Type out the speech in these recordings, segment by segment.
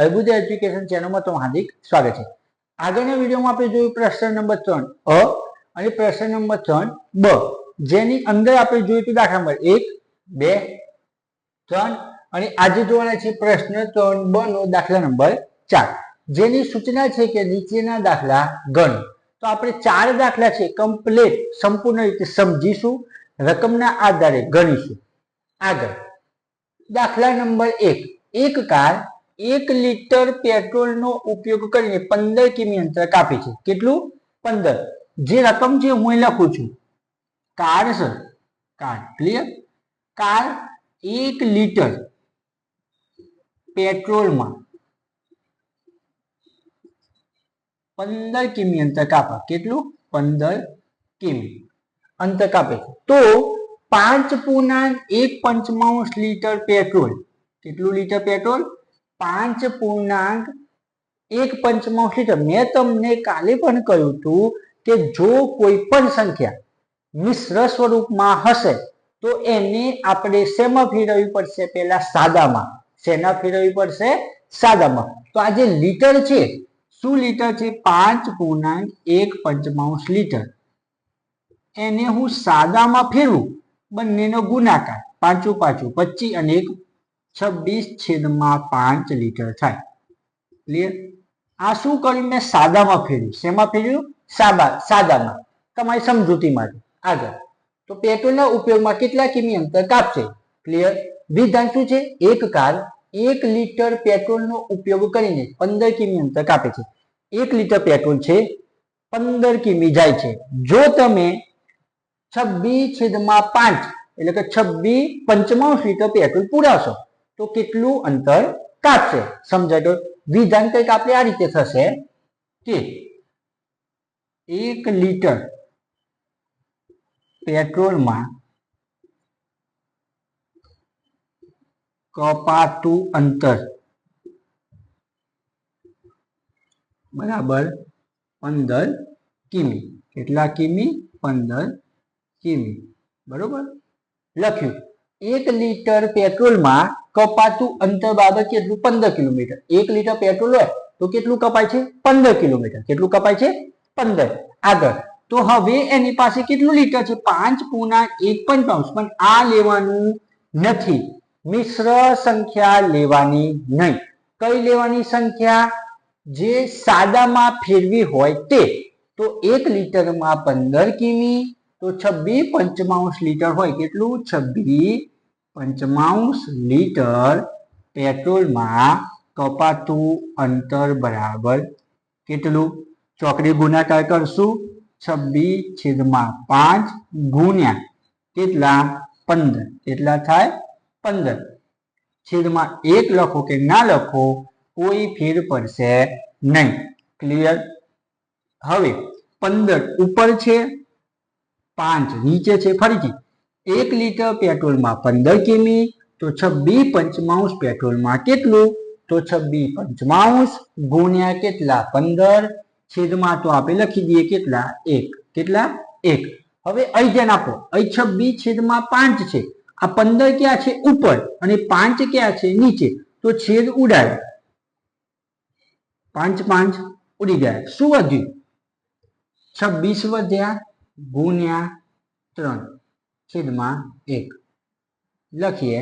લઘુદય education ચેનલમાં તમારું હાર્દિક સ્વાગત છે। આગળના વિડીયોમાં આપણે જોયું પ્રશ્ન નંબર 3 અ અને પ્રશ્ન નંબર 3 બ, જેની અંદર આપણે જોયું હતું દાખલા નંબર 1 2 3 અને આજે જોવાના છે પ્રશ્ન 3 બ નો દાખલા નંબર 4, જેની સૂચના છે કે નીચેના દાખલા ગણો। તો આપણે 4 દાખલા છે કમ્પ્લીટ સંપૂર્ણ રીતે સમજીશું, રકમના આધારે ગણીશું। આગળ દાખલા નંબર 1, એક કાર 1 લિટર પેટ્રોલનો ઉપયોગ કરીને 15 કિમી અંતર કાપે છે। કેટલું? 15। જે રકમ છે હું અહીં લખું છું, કાર છે, કાર ક્લિયર। કાર 1 લિટર પેટ્રોલમાં 15 કિમી અંતર કાપે। કેટલું? 15 કિમી અંતર કાપે છે। તો 5.1 લિટર પેટ્રોલ, કેટલું લિટર પેટ્રોલ? 5.1 લિટર। મેં તમને કાલે પણ કહ્યું હતું કે જો કોઈ પણ સંખ્યા મિશ્ર સ્વરૂપમાં હશે તો એને આપણે શેમાં ફેરવવી પડશે? પહેલા સાદામાં। શેના ફેરવવી પડશે? સાદામાં। તો આ જે લિટર છે, શું લિટર છે? 5.1 લિટર। એને હું સાદામાં ફેરવું, બંનેનો ગુણાકાર 5 5 25 અને 26/5 લિટર થાય। ક્લિયર? આ શું કર્યું? મેં સાદામાં ફેરવ્યું। શેમાં ફેરવ્યું? સાદામાં, તમારી સમજૂતી માટે। આગળ તો પેટ્રોલના ઉપયોગમાં કેટલા કિમી અંતર કાપશે? ક્લિયર? વિધાન શું છે? એક કાર 1 લિટર પેટ્રોલનો ઉપયોગ કરીને 15 કિમી અંતર કાપે છે। 1 લિટર પેટ્રોલ છે, 15 કિમી જાય છે। જો તમે 26/5 એટલે કે 26.5 લિટર પેટ્રોલ પુરાવશો તો કેટલું અંતર કાપશે? સમજાય? તો વિધાન કંઈક આપણે આ રીતે થશે કે 1 લિટર પેટ્રોલમાં કપાતું અંતર બરાબર 15 કિમી। કેટલા કિમી? 15 કિમી। બરોબર લખ્યું। 1 લિટર પેટ્રોલમાં કપાતું અંતર બરાબર કેટલું? 15 કિલોમીટર। 1 લિટર પેટ્રોલ હોય તો કેટલું કપાય છે? 15 કિલોમીટર। કેટલું કપાય છે? 15। આગળ તો હવે એની પાસે કેટલું લિટર છે? 5.1 પણ આ લેવાનું નથી, મિશ્ર સંખ્યા લેવાની નહીં। કઈ લેવાની સંખ્યા? જે સાદામાં ફેરવી હોય તે। તો 1 લિટરમાં 15 કિમી, તો 26.5 લિટર હોય। કેટલું? 26.5 લિટર પેટ્રોલમાં કપાતું અંતર બરાબર કેટલું? ચોકડી ગુણાકાર કરશું, 26/5 ગુણ્યા કેટલા? 15। કેટલા થાય? 15। છેદમાં 1 લખો કે ના લખો કોઈ ફેર પડશે નહીં। ક્લિયર? હવે 15 ઉપર છે, 5 નીચે છે। ફરીથી 1 લિટર પેટ્રોલમાં 15 કિમી, તો 26.5 પેટ્રોલમાં કેટલું? તો 26.5 ગુણ્યા કેટલા? 15। છેદમાં તો આપણે લખી દઈએ કેટલા? 1। કેટલા? 1। હવે અહીં ધ્યાન આપો, અહીં 26/5 છે, આ 15 ક્યાં છે? ઉપર, અને 5 ક્યાં છે? નીચે। તો છેદ ઉડાય, 5 5 ઉડી ગયા। શું વધ્યું? 26 વધ્યા ગુણ્યા 3 છેદમાં 1 લખીએ।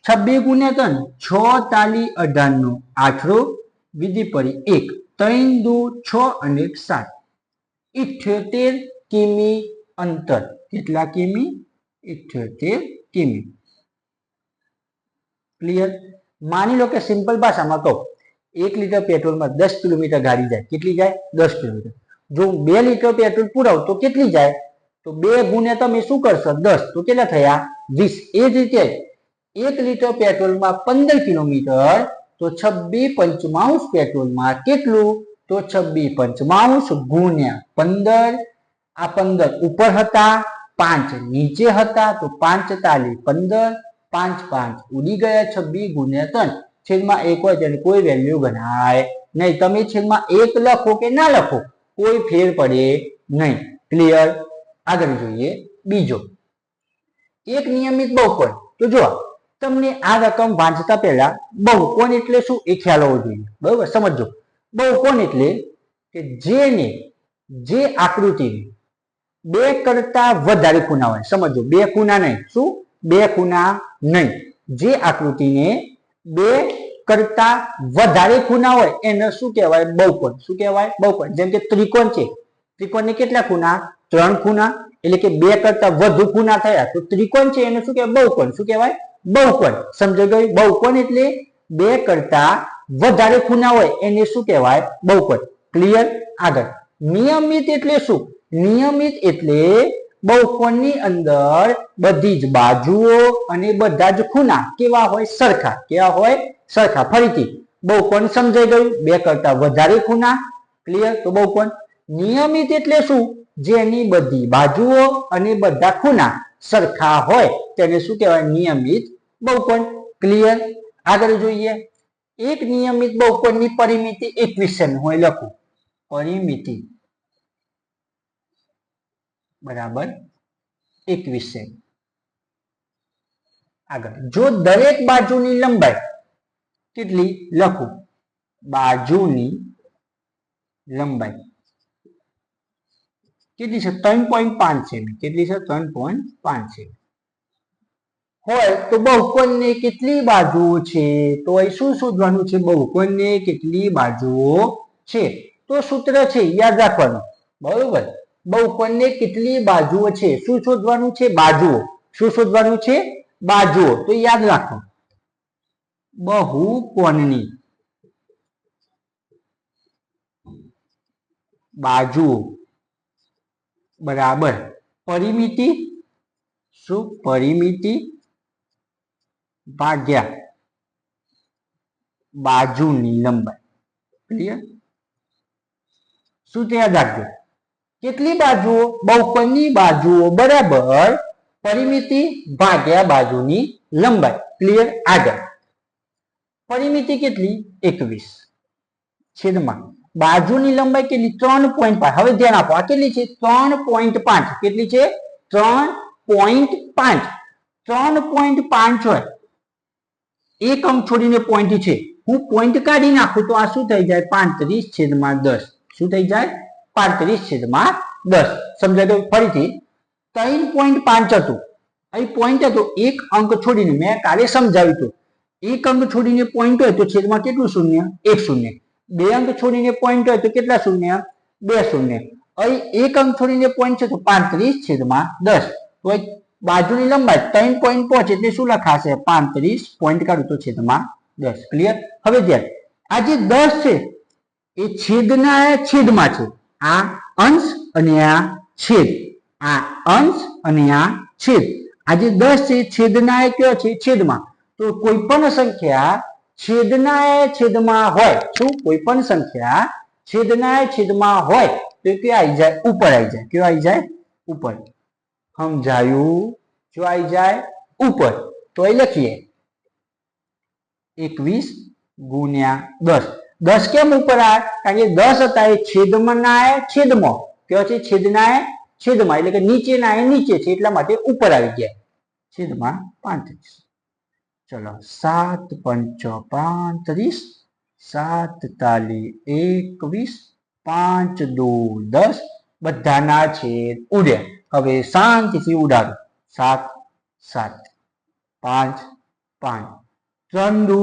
26 ગુણ્યા 3 6 તાલી 18 નો આઠરો વિધિ પડી 1 3 દુ 6 અને 7 78 કિમી અંતર। કેટલા કિમી? 78 કિમી। ક્લિયર? માની લો કે સિમ્પલ ભાષામાં કહો, 1 લિટર પેટ્રોલમાં 10 કિલોમીટર ગાડી જાય। કેટલી જાય? 10 કિલોમીટર। જો 2 લિટર પેટ્રોલ પુરાવ તો કેટલી જાય? તો 2 ગુણ્યા તમે શું કરશો? 10। તો કેટલા થયા? 20। એ જ રીતે 1 લિટર પેટ્રોલમાં 15 કિલોમીટર, તો 26.5 પેટ્રોલમાં કેટલું? તો 26.5 ગુણ્યા 15। આ 15 ઉપર હતા, 5 નીચે હતા, તો 5 તાલી 15, 5 5 ઉડી ગયા। 26 ગુણ્યા 3 છેદમાં 1 હોય તેની કોઈ વેલ્યુ ગણાય નહીં। તમે છેદમાં 1 લખો કે ના લખો કોઈ ફેર પડે નહીં। ક્લિયર? આગળ જોઈએ બીજો, એક નિયમિત બહુકોણ। તો જો તમને આ રકમ વાંચતા પહેલા બહુકોણ એટલે શું એ ખ્યાલ હોવો જોઈએ. બરોબર, સમજો. બહુકોણ એટલે કે જે આકૃતિને બે કરતા વધારે ખૂણા હોય. સમજો, બે ખૂણા નહીં. શું? બે ખૂણા નહીં. જે આકૃતિને બે કરતા વધારે ખૂણા હોય એને શું કહેવાય? બહુકોણ. શું કહેવાય? બહુકોણ. જેમ કે ત્રિકોણ છે, ત્રિકોણને કેટલા ખૂણા? 3 ખૂણા. એટલે કે બે કરતા વધુ ખૂણા થયા તો ત્રિકોણ છે એને શું કહેવાય? બહુકોણ. શું કહેવાય? બહુકોણ. સમજાઈ ગયું? બહુકોણ એટલે બે કરતા વધારે ખૂણા હોય એને શું કહેવાય? બહુકોણ. ક્લિયર? આગળ. નિયમિત એટલે શું? નિયમિત એટલે બહુકોણની અંદર બધી જ બાજુઓ અને બધા જ ખૂણા કેવા હોય? સરખા. કેવા હોય? સરખા. ફરીથી બહુકોણ સમજાઈ ગયું? બે કરતા વધારે ખૂણા. ક્લિયર? તો બહુકોણ. નિયમિત એટલે શું? જેની બધી બાજુઓ અને બધા ખૂણા સરખા હોય તેને શું કહેવાય? નિયમિત બહુકોણ. ક્લિયર? આગળ જોઈએ. એક નિયમિત બહુકોણની પરિમિતિ 21 સેમી હોય. લખું પરિમિતિ બરાબર 21 સેમી. આગળ. જો દરેક બાજુની લંબાઈ કેટલી? લખું બાજુની લંબાઈ કેટલી છે? 3.5 સેમી. કેટલી છે? 3.5 સેમી હોય તો બહુકોણને કેટલી બાજુઓ છે? તો અહીં શું શોધવાનું છે? બહુકોણને કેટલી બાજુઓ છે? તો સૂત્ર છે, યાદ રાખવાનું. બરોબર. બહુકોણને કેટલી બાજુઓ છે? શું શોધવાનું છે? બાજુઓ. શું શોધવાનું છે? બાજુઓ. તો યાદ રાખો, બહુકોણની બાજુઓ બરાબર પરિમિતિ. શું? પરિમિતિ ભાગ્યા બાજુની લંબાઈ. ક્લિયર? શું યાદ રાખજો? કેટલી બાજુઓ? બહુકોણની બાજુઓ બરાબર પરિમિતિ ભાગ્યા બાજુની લંબાઈ. ક્લિયર? આગળ. પરિમિતિ કેટલી? 21 છેદમાં બાજુની લંબાઈ કેટલી? 3.5. હવે ધ્યાન આપો, આ કેટલી છે? 3.5. કેટલી છે? 3.5. 3.5 હોય, એક અંક છોડીને પોઈન્ટ છે. હું પોઈન્ટ કાઢી નાખું તો આ શું થઈ જાય? 35/10. શું થઈ જાય? 35/10. સમજાય ગયું? ફરીથી 3.5 હતું, અહીં પોઈન્ટ હતો, એક અંક છોડીને મેં કાલે સમજાવ્યું હતું. એક અંક છોડીને પોઈન્ટ હોય તો છેદમાં કેટલું શૂન્ય? 1 શૂન્ય. બે અંક છોડીને પોઈન્ટ હોય તો કેટલા શૂન્ય? 2 શૂન્ય. અહીં એક અંક છોડીને પોઈન્ટ છે તો 35/10. તો બાજુની લંબાઈ 3.5 એટલે શું લખાશે? 35 પોઈન્ટ કાઢું તો છેદમાં 10. ક્લિયર? હવે ધ્યાન, આ જે 10 છે એ છેદના છેદમાં છે. આ અંશ અને આ છેદ. આ અંશ અને આ છેદ. આ જે 10 છે છેદના કયો છે? છેદમાં. તો કોઈ પણ સંખ્યા છેદના છેદમાં હોય, શું? કોઈ પણ સંખ્યા છેદના છેદમાં હોય તો કે આવી જાય? ઉપર આવી જાય. કયો આવી જાય? ઉપર. સમજાયું? જો આવી જાય ઉપર તો એ લખીએ 21/10. 10 કેમ ઉપર આવે? કારણ કે 10 હતા એ છેદમાં છેદમાં. કયો છે? છેદના છેદમાં એટલે કે નીચેના એ નીચે છે એટલા માટે ઉપર આવી ગયા. છેદમાં 35. ચલો 7×5 = 35, 7 તાલી 21, 5 દુ 10. બધાના છેદ ઉડ્યા. હવે શાંતિથી ઉડાડો. 7 7, 5 5, 3 દુ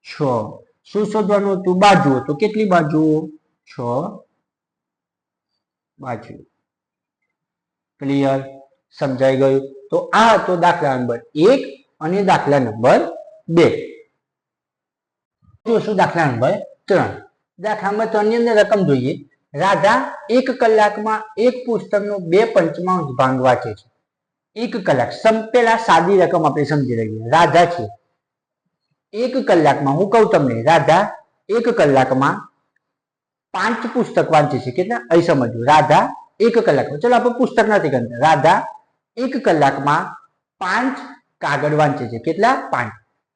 6. શું શોધવાનું હતું? બાજુઓ. તો કેટલી બાજુઓ? 6 બાજુ. ક્લિયર? સમજાઈ ગયું? તો આ હતો દાખલા નંબર 1 અને દાખલા નંબર 2. જોશું દાખલા નંબર 3. દાખલા નંબર 3 ની અંદર રકમ જોઈએ. રાધા 1 કલાકમાં એક પુસ્તકનો 2/5 ભાગ વાંચે છે. 1 કલાક. પેલા સાદી રકમ આપણે સમજી લઈએ. રાધા છે 1 કલાકમાં, હું કહું તમને, રાધા 1 કલાકમાં 5 પુસ્તક વાંચે છે. કેટલા? અહીં સમજો. રાધા 1 કલાકમાં, ચલો આપણે પુસ્તક નથી કરતા, રાધા 1 કલાકમાં 5 કાગળ વાંચે છે. કેટલા? 5.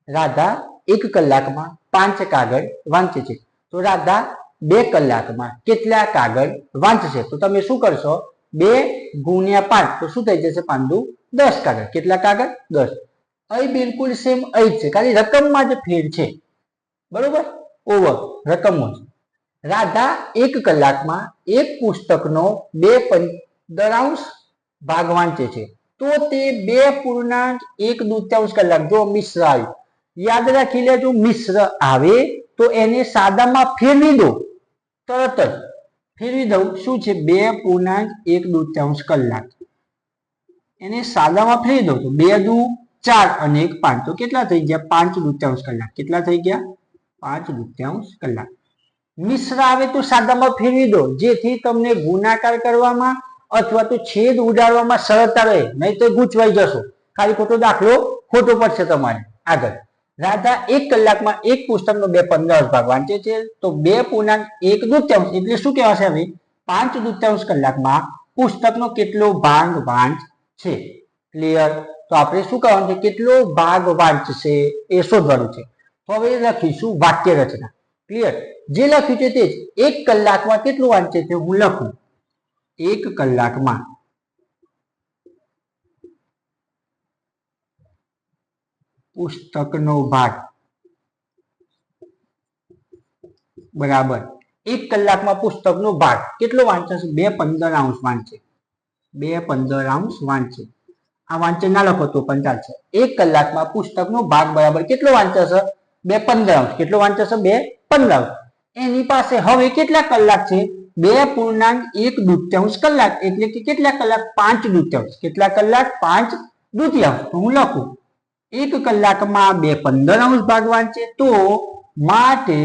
રાધા 1 કલાકમાં 5 કાગળ વાંચે છે. તો રાધા 2 કલાકમાં કેટલા કાગળ વાંચશે? તો તમે શું કરશો? 2 × 5 તો શું થઈ જશે? 5 દુ 10 કાગળ. કેટલા કાગળ? 10. અહીં બિલકુલ સેમ અહીં જ છે, ખાલી રકમમાં જ ફેર છે, બરોબર. ઓવર રકમો છે. રાધા 1 કલાકમાં એક પુસ્તકનો 2/15 ભાગ વાંચે છે, તો તે 2.1/2 કલાક, જો મિશ્ર આવ્યું યાદ રાખી લેજો, મિશ્ર આવે તો એને સાદામાં ફેરવી દો, તરત જ ફેરવી દઉં, શું છે 2.1/2 કલાક, એને સાદામાં ફેરવી દો તો 2 દુ 4 અને 1 5, તો કેટલા થઈ ગયા 5/2 કલાક. કેટલા થઈ ગયા 5/2 કલાક. મિશ્ર આવે તો સાદામાં ફેરવી દો, જેથી તમને ગુણાકાર કરવામાં અથવા તો છેદ ઉડાડવામાં સરળતા રહે, નહીં તો ગૂંચવાઈ જશો, ખાલી ખોટો દાખલો ખોટો પડશે તમારે. આગળ, રાધા 1 કલાકમાં એક પુસ્તકનો 2/15 ભાગ વાંચે છે, તો 2.1/2 એટલે શું કહેવાશે હવે 5/2 કલાકમાં પુસ્તકનો કેટલો ભાગ વાંચશે. ક્લિયર. તો આપણે શું કરવાનું છે, કેટલો ભાગ વાંચશે એ શોધવાનું છે. હવે લખીશું વાક્ય રચના. ક્લિયર. જે લખ્યું છે તે જ, 1 કલાકમાં કેટલું વાંચે છે હું લખું, 1 કલાકમાં પુસ્તકનો ભાગ બરાબર 1 કલાકમાં પુસ્તકનો ભાગ કેટલો વાંચે છે 2/15 વાંચે, 2/15 વાંચે. આ વાંચન ના લખો તો પણ ચાલશે. 1 કલાકમાં પુસ્તકનો ભાગ બરાબર કેટલો વાંચે છે 2/15. કેટલો વાંચે છે 2/15. એની પાસે હવે કેટલા કલાક છે 2.1/2 કલાક, એટલે કે કેટલા કલાક 5/2. કેટલા કલાક 5/2. તો હું લખું 1 કલાકમાં 2/15 ભાગ વાંચે, તો માટે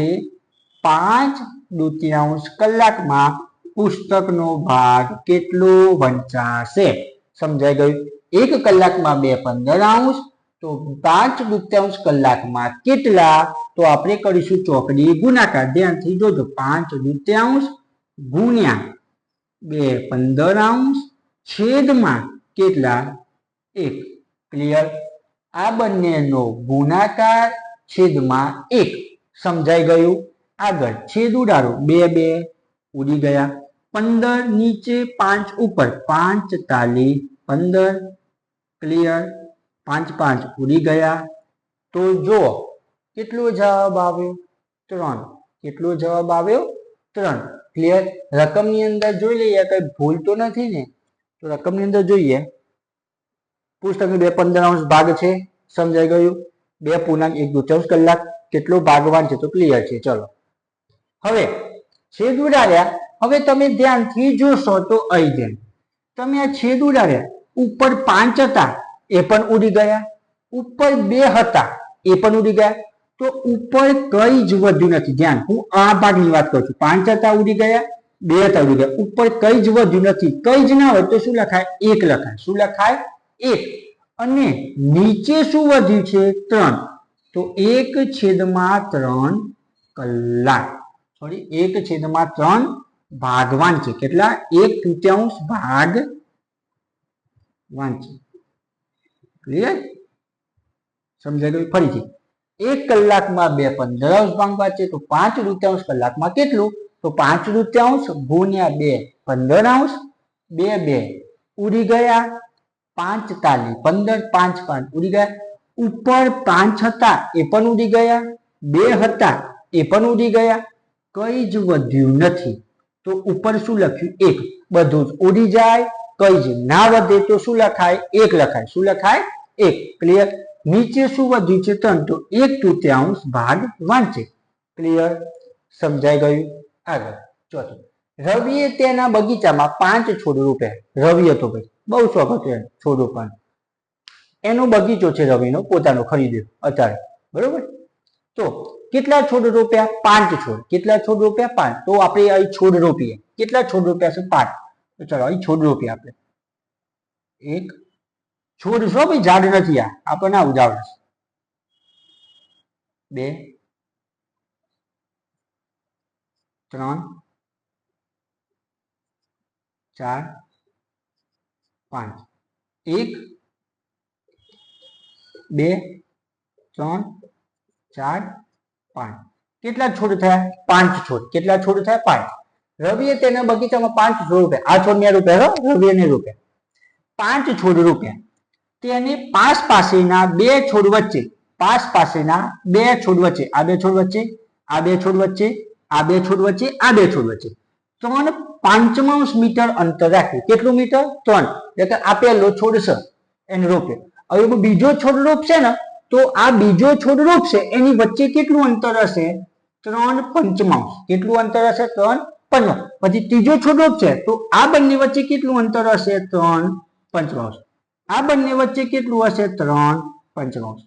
5/2 કલાકમાં પુસ્તકનો ભાગ કેટલો વંચાશે. સમજાઈ ગયું. 1 કલાકમાં 2/15 તો 5/2 કલાકમાં કેટલા, તો આપણે કરીશું ચોકડી ગુણાકાર. ધ્યાનથી જોજો, 5/2 ગુણ્યા 2/15 છેદમાં કેટલા 1. ક્લિયર. આ બંનેનો ગુણાકાર છેદમાં 1. સમજાઈ ગયું. આગળ છેદ ઉડાડો, 2 2 ઉડી ગયા, 15 નીચે 5 ઉપર, 5 તાલી 15. ક્લિયર. 5 5 ઉડી ગયા. તો જો કેટલો જવાબ આવ્યો 3. કેટલો જવાબ આવ્યો 3. ક્લિયર. રકમની અંદર જોઈ લઈએ, કઈ ભૂલ તો નથી ને. તો રકમની અંદર જોઈએ, પુસ્તકનો 2/15 ભાગ છે. સમજાઈ ગયું. 2.1/2 કલાક કેટલો ભાગ વાંચે, તો ક્લિયર છે. ચલો હવે છેદ ઉડાડ્યા. હવે તમે ધ્યાનથી જોશો તો અહીં જેમ તમે આ છેદ ઉડાડ્યા, ઉપર 5 હતા એ પણ ઉડી ગયા, ઉપર 2 હતા એ પણ ઉડી ગયા, તો ઉપર કઈ જ વધ્યું નથી. ધ્યાન, હું આ ભાગની વાત કરું છું. 5 હતા ઉડી ગયા, 2 હતા ઉડી ગયા, ઉપર કઈ જ વધ્યું નથી. કઈ જ ના હોય તો શું લખાય 1 લખાય. શું લખાય 1. અને નીચે શું વધ્યું છે 3, તો 1/3 કલાક, સોરી 1/3 ભાગ વાંચે. કેટલા 1/2 ભાગ વાંચે. ક્લિયર. સમજાઈ ગયું. ફરીથી 1 કલાકમાં 2/15 ભાગ વાંચે, તો 5/2 કલાકમાં કેટલું, તો 5/2 ગુણ્યા 2/15, 2 2 ઉડી ગયા, 5 તાલી 15, 5 5 ઉડી ગયા. ઉપર 5 હતા એ પણ ઉડી ગયા, 2 હતા એ પણ ઉડી ગયા, કઈ જ વધ્યું નથી. તો ઉપર શું લખ્યું 1. બધું જ ઉડી જાય, કઈ જ ના વધે તો શું લખાય 1 લખાય. શું લખાય 1. ક્લિયર. નીચે શું વધ્યું છે 3, તો 1/2 ભાગ વાંચે. ક્લિયર. સમજાઈ ગયું. આગળ ચોથું, રવિએ તેના બગીચામાં 5 છોડ રોપ્યા. રવિ હતો ભાઈ, બહુ શોખ હતો છોડ રોપવાનો. એનો બગીચો છે રવિનો, પોતાનો ખરીદ્યો અત્યારે, બરોબર. તો કેટલા છોડ રોપ્યા 5 છોડ. કેટલા છોડ રોપ્યા 5. તો આપણે અહીં છોડ રોપીએ. કેટલા છોડ રોપ્યા છે 5. તો ચલો અહીં છોડ રોપીએ આપણે. એક છોડ છો ભાઈ, ઝાડ નથી. આ આપણને આવું ઝાડ 2 3 4 5. 1 2 3 4 5. કેટલા છોડ થયા 5 છોડ. કેટલા છોડ થયા 5. રવિએ તેના બગીચામાં 5 છોડ રોપ્યા. આ છોડ ને રોપ્યા, રવિએ ને રોપ્યા. 5 છોડ રોપ્યા. તેની પાસ પાસેના બે છોડ વચ્ચે, પાસ પાસેના બે છોડ વચ્ચે, આ બે છોડ વચ્ચે, આ બે છોડ વચ્ચે, આ બે છોડ વચ્ચે, આ બે છોડ વચ્ચે 3.5 મીટર અંતર રાખ્યું. કેટલું મીટર? 3. એટલે કે આ પહેલો છોડ છે એને રોપે. હવે બીજો છોડ રોપશે ને તો આ બીજો છોડ રોપશે એની વચ્ચે કેટલું અંતર હશે? 3.5. કેટલું અંતર હશે? 3.5. પછી ત્રીજો છોડ રોપશે તો આ બંને વચ્ચે કેટલું અંતર હશે? 3.5. આ બંને વચ્ચે કેટલું હશે? 3.5.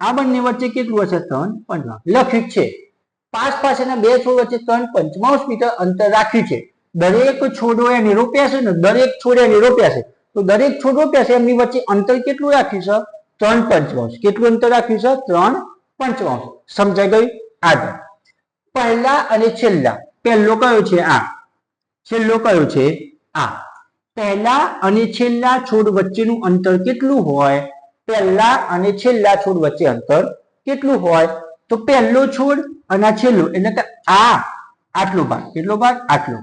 આ બંને વચ્ચે કેટલું હશે? 3.5. લખ્યું છે. પાસ પાસેના બે છોડ વચ્ચે 3.5 મીટર અંતર રાખ્યું છે. દરેક છોડો એને રોપ્યા છે ને, દરેક છોડે એને રોપ્યા છે તો દરેક છોડ રોપ્યા છે એમની વચ્ચે અંતર કેટલું રાખ્યું છે? 3.5. કેટલું અંતર રાખ્યું છે? 3.5. સમજાઈ ગયું? આગળ પહેલા અને છેલ્લા. પહેલો કયો છે? આ. છેલ્લો કયો છે? આ. પહેલા અને છેલ્લા છોડ વચ્ચેનું અંતર કેટલું હોય? પહેલા અને છેલ્લા છોડ વચ્ચે અંતર કેટલું હોય? તો પહેલો છોડ અને છેલ્લો એટલે કે આ આટલો ભાગ. કેટલો ભાગ? આટલો.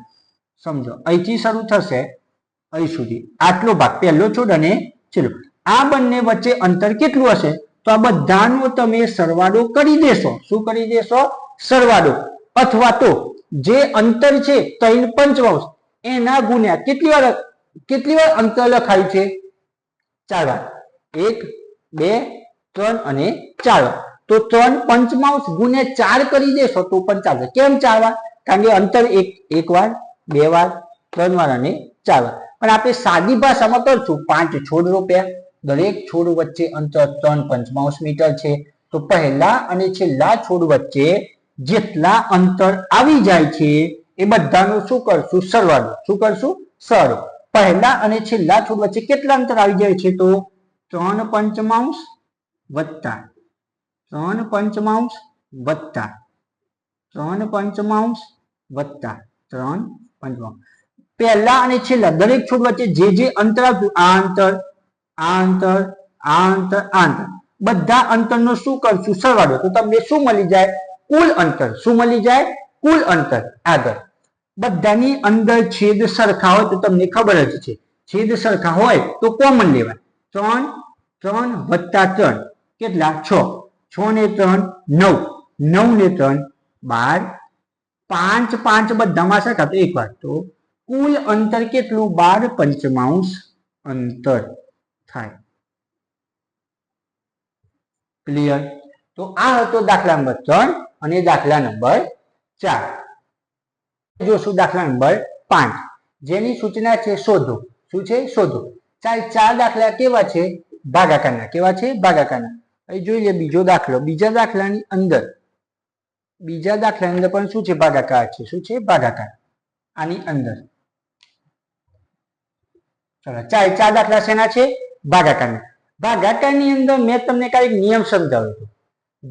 સમજો અહીંથી શરૂ થશે અહીં સુધી આટલો ભાગ પહેલો છોડ અને છેલ્લો. આ બંને વચ્ચે અંતર કેટલું હશે? તો આ બધાનો તમે સરવાળો કરી દેશો. શું કરી દેશો? સરવાળો. અથવા તો જે અંતર છે 3.5 એના ગુણ્યા કેટલી વાર અંતર લખાયું છે? 4 વાર. 1 2 3 અને 4. તો 3.5 ગુણ્યા 4 કરી દેશો તો પણ ચાલશે. કેમ 4 વાર? કારણ કે અંતર એક વાર, 2 વાર, 3 વાર અને 4 વાર. પણ આપણે સાદી ભાષામાં કરશું. 5 છોડ રોપ્યા, દરેક છોડ વચ્ચે અંતર 3.5 મીટર છે તો પહેલા અને છેલ્લા છોડ વચ્ચે જેટલા અંતર આવી જાય છે એ બધાનું શું કરશું? સરવાળો. શું કરશું? સરવાળો. પહેલા અને છેલ્લા છોડ વચ્ચે કેટલા અંતર આવી જાય છે? તો 3.5 વત્તા 3.5 વત્તા 3.5 વત્તા 3.5. પહેલા અને છેલ્લા દરેક છોડ વચ્ચે જે અંતર આવ્યું આ અંતર, આ અંતર, આ અંતર, આ અંતર બધા અંતરનો શું કરશું? સરવાળો. તો તમને શું મળી જાય? કુલ અંતર. શું મળી જાય? કુલ અંતર. આગળ બધાની અંદર છેદ સરખા હોય તો તમને ખબર જ છે. છેદ સરખા હોય તો કોમન લેવાય. 3 વત્તા 3 કેટલા? 6. 6 ને 3 9. 9 ને 3 12. 5 5 બધામાં સરખા તો એક વાર. તો કુલ અંતર કેટલું? 12.5 અંતર થાય. ક્લિયર? તો આ હતો દાખલા નંબર 3 અને દાખલા નંબર 4. જોશું દાખલા નંબર 5 જેની સૂચના છે શોધો. શું છે? શોધો. ચાર દાખલા કેવા છે? ભાગાકારના. કેવા છે? ભાગાકારના. અહીં જોઈ લે બીજો દાખલો. બીજા દાખલાની અંદર પણ શું છે? ભાગાકાર છે. શું છે? ભાગાકાર. આની અંદર ચલો ચાર દાખલા શેના છે? ભાગાકારના. ભાગાકારની અંદર મેં તમને કાંઈક નિયમ સમજાવ્યો હતો.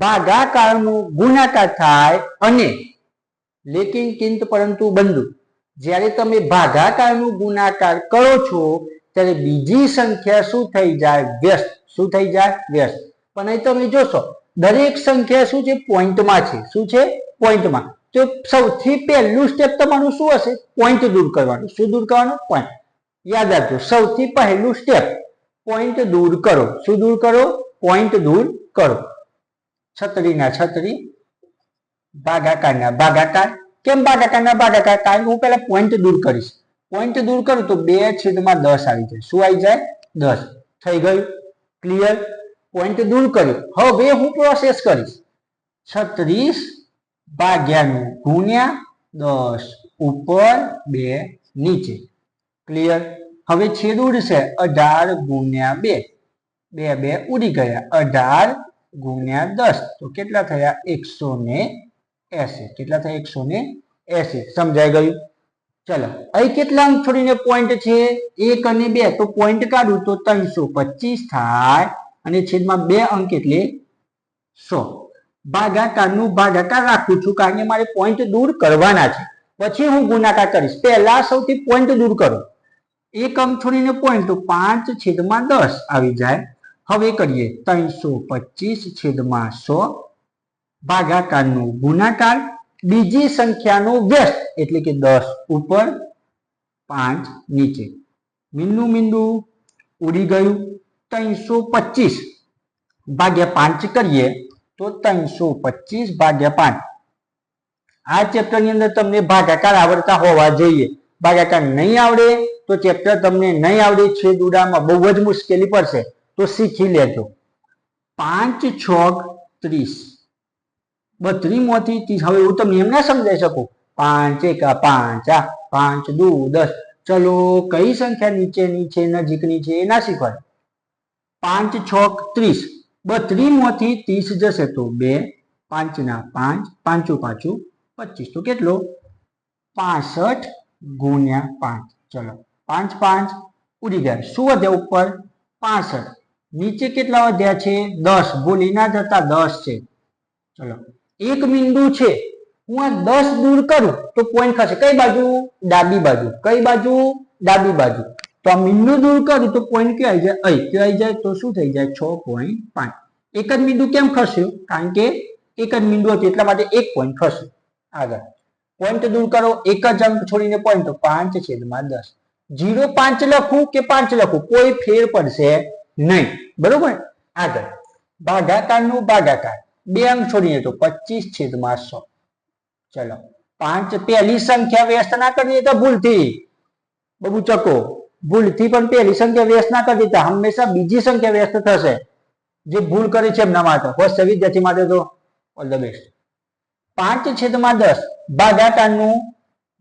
ભાગાકારનો ગુણાકાર થાય અને લેકિન કિંત પરંતુ બંધુ. જ્યારે તમે ભાગાકારનો ગુણાકાર કરો છો ત્યારે બીજી સંખ્યા શું થઈ જાય? વ્યસ્ત. શું થઈ જાય? વ્યસ્ત. પણ અહીં તમે જોશો દરેક સંખ્યા શું છે? પોઈન્ટમાં છે. શું છે? પોઈન્ટમાં. તો સૌથી પહેલું સ્ટેપ તમારું શું હશે? પોઈન્ટ દૂર કરવાનું. શું દૂર કરવાનું? પોઈન્ટ. યાદ રાખજો સૌથી પહેલું સ્ટેપ પોઈન્ટ દૂર કરો. શું દૂર કરો? પોઈન્ટ દૂર કરો. છત્રીના છત્રી, ભાગાકારના ભાગાકાર. કેમ ભાગાકારના ભાગાકાર? કારણ કે હું પહેલા પોઈન્ટ દૂર કરીશ. પોઈન્ટ દૂર કરું તો 2/10 આવી જાય. શું આવી જાય? 10. થઈ ગયું? ક્લિયર? પોઈન્ટ દૂર કર્યું. હવે હું પ્રોસેસ કરીશ. 36 ભાગ્યાનું ગુણ્યા 10 ઉપર 2 નીચે. ક્લિયર? હવે છેદ ઉડશે. 18 ગુણ્યા 2. 2 ઉડી ગયા. 18 ગુણ્યા 10 તો કેટલા થયા? 180. કેટલા થયા? 180. સમજાઈ ગયું? ચલો અહીં કેટલા અંક છોડીને પોઈન્ટ છે? 1 અને 2. તો પોઈન્ટ કાઢું તો 325 થાય અને છેદમાં 2 અંક એટલે 100. ભાગાકારનું ભાગાકાર રાખું છું કારણ કે મારે પોઈન્ટ દૂર કરવાના છે. પછી હું ગુણાકાર કરીશ. પહેલા સૌથી પોઈન્ટ દૂર કરો. 1 અંક છોડીને પોઈન્ટ તો 5/10 આવી જાય. હવે કરીએ 325/100 ભાગાકારનો ગુણાકાર. બીજી સંખ્યાનો વ્યસ્ત એટલે કે 10 ઉપર 5 નીચે. મીંડું મીંડું ઉડી ગયું. 325 ભાગ્યા 5 કરીએ તો 325 ભાગ્યા 5. આ ચેપ્ટર ની અંદર તમને ભાગાકાર આવડતા હોવા જોઈએ. ભાગાકાર નહીં આવડે તો ચેપ્ટર તમને નહીં આવડે, છેદ ઉડાડવામાં બહુ જ મુશ્કેલી પડશે, તો શીખી લેજો. 5 6 30, 32 માંથી 30. હવે હું તમને એમ ના સમજાઈ શકું. 5 1 5, 5 2 10. ચલો કઈ સંખ્યા નીચેની છે નજીકની છે એ ના શીખવાય. 5 6 30, 32 માંથી 30 જશે તો 2, 5 ના 5, 5 5 25. તો કેટલો? 65 ગુણ્યા 5. ચલો 5 5 ઉડી ગયા. શું વધ્યા ઉપર? 65. નીચે કેટલા વધ્યા છે? 10. ભૂલી ના જતા 10 છે. ચલો એક બિંદુ છે, હું આ 10 દૂર કરું તો પોઈન્ટ થશે કઈ બાજુ? ડાબી બાજુ. કઈ બાજુ? ડાબી બાજુ. તો આ બિંદુ દૂર કરું તો પોઈન્ટ ક્યાં આવી જાય? અહીં ક્યાં આવી જાય? તો શું થઈ જાય? 6.5. એક જ બિંદુ કેમ ખસ્યું? કારણ કે એક જ બિંદુ હતું એટલા માટે એક પોઈન્ટ ખસ્યું. આગળ પોઈન્ટ દૂર કરો, એક જ અંક છોડીને પોઈન્ટ, તો 5/10. 0 5 લખું કે 5 લખું કોઈ ફેર પડશે નહીં, બરોબર? આગળ ભાગાકારનું ભાગાકાર, બે અંક છોડીને તો 25/100. ચલો 5 પહેલી સંખ્યા વ્યસ્ત ના કરી દેતા ભૂલથી, બબુ ચકો ભૂલથી પણ પહેલી સંખ્યા વ્યસ્ત ના કરી દેતા. હંમેશા બીજી સંખ્યા વ્યસ્ત થશે. જે ભૂલ કરી છે એમના માટે, હોસ્ટ વિદ્યાર્થી માટે તો ઓલ ધ બેસ્ટ. 5/10 ભાગાકારનું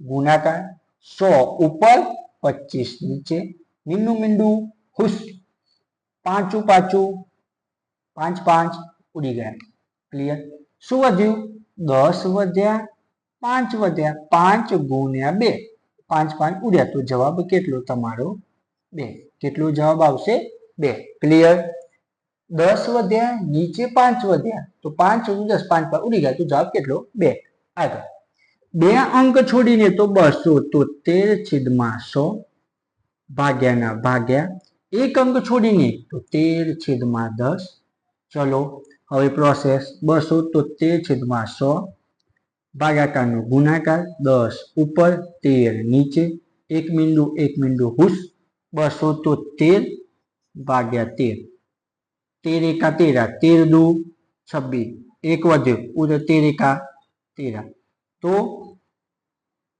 ગુણાકાર, 100 ઉપર 25 નીચે, મીંડું મીંડું ખુશ, 5 5 5 5 ઉડી ગયા. ક્લિયર? શું વધ્યું? 10 વધ્યા, 5 વધ્યા. 5 ગુણ્યા 2, 5 5 ઉડ્યા. તો જવાબ કેટલો તમારો? 2. કેટલો જવાબ આવશે? 2. ક્લિયર? 10 વધ્યા, નીચે 5 વધ્યા, તો 5 10 5 5 ઉડી ગયા. તો જવાબ કેટલો? 2. આગળ બે અંક છોડીને તો 273/100 ભાગ્યાના ભાગ્યા, એક અંક છોડીને તો 13/10. ચલો હવે પ્રોસેસ 273/100 ભાગાકારનો ગુણાકાર, 10 ઉપર 13 નીચે, એક બિંદુ હુશ, 273/13. 13 એકા 13, 13 દુ 26, એક વધ્યો ઉધર 13 એકા 13, તો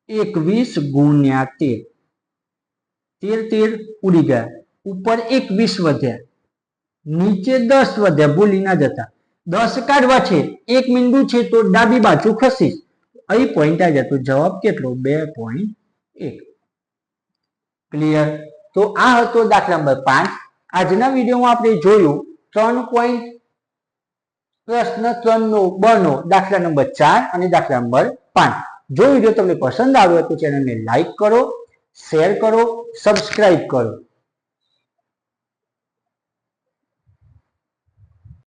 21 ગુણ્યા 13. 13 ઉડી ગયા. ઉપર 21 વધ્યા, નીચે 10 વધ્યા. ભૂલી ના જતા 10 કાઢવા છે, એક બિંદુ છે તો ડાબી બાજુ ખસીશ, અહીં પોઈન્ટ આવી જાય. તો જવાબ કેટલો? 2.1. ક્લિયર? તો આ હતો દાખલા નંબર 5. આજના વિડીયોમાં આપણે જોયું 3 પોઈન્ટ, પ્રશ્ન 3 નો બ નો દાખલા નંબર 4 અને દાખલા નંબર 5. જો વિડીયો તમને પસંદ આવ્યો તો ચેનલને લાઈક કરો, શેર કરો, સબસ્ક્રાઇબ કરો.